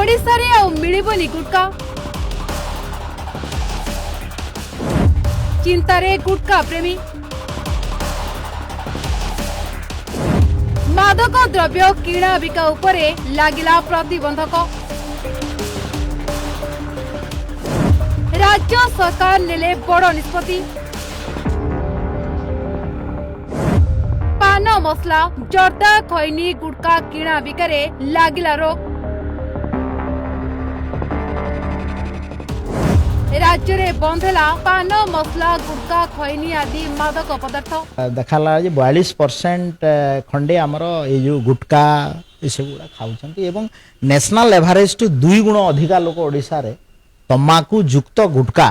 ओडिशा रे आउ मिलिबोनी गुटका चिंता रे गुटका प्रेमी मादक द्रव्य किणा बिका उपरे लागिला प्रतिबंधक राज्य सरकार नेले बड़ निष्पत्ति पान मसला जर्दा खैनी गुटका किणा बिकारे लागिला रोक राज्य रे बंद है पान मसला गुटका खैनी आदि मादक पदार्थ देखा जे 42% खंडे आमर ये जो गुटका ये सब खाऊछंती एवं नेशनल एवरेज टू 2 गुण अधिका लोक ओडिशा रे तंबाकू युक्त गुटका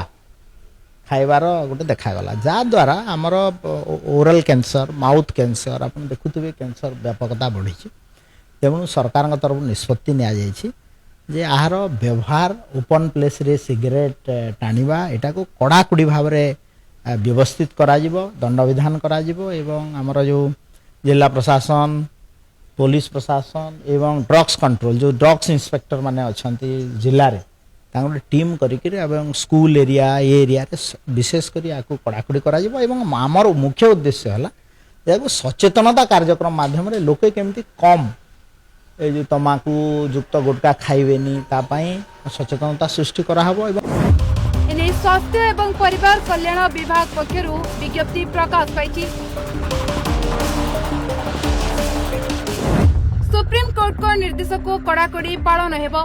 खाइबार गोटे देखागला जहाँद्वारा आमर ओरल कैंसर माउथ कैंसर आप देखुवे कैंसर व्यापकता बढ़ी तेणु सरकार तरफ निष्पत्ति जे आहार व्यवहार ओपन प्लेस रे सिगरेट टाणिबा एटा को कड़ाकड़ी भाव में व्यवस्थित करा दंड विधान करा एवं आमर जो जिला प्रशासन पुलिस प्रशासन एवं ड्रग्स कंट्रोल जो ड्रग्स इंस्पेक्टर माने अछंती जिल्ला रे तांगो टीम करिके एवं स्कूल एरिया ये एरिया रे विशेष करी आकु कड़ाकड़ी करा एवं आमर मुख्य उद्देश्य हला याको सचेतनता कार्यक्रम माध्यम रे लोके केमती कम ए जो तंबाकू युक्त गुटका खाइबेनी तापाई सचेतनता सृष्टि करा हबो एने स्वास्थ्य एवं परिवार कल्याण विभाग पक्षरु विज्ञप्ति प्रकाश पाइछि। सुप्रीम कोर्ट को निर्देश को कड़ाकड़ी पालन हेबो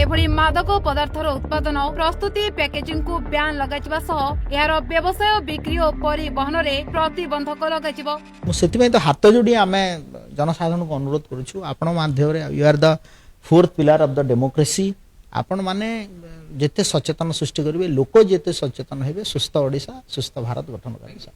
एभली मादक पदार्थर उत्पादन प्रस्तुति पैकेजिंग को ब्यान लगाइबा सह यार व्यवसाय बिक्री और परिवहन रे प्रतिबंधक लगाइबो सेतिमे तो हाथ जोड़ी आमे जनसाधारण को अनुरोध करूछु आपण माध्यम रे you are the fourth pillar of the democracy आपण माने जेते सचेतन सृष्टि करिवे लोक जेते सचेतन हेबे सुस्थ ओडिशा सुस्थ भारत गठन करिसा।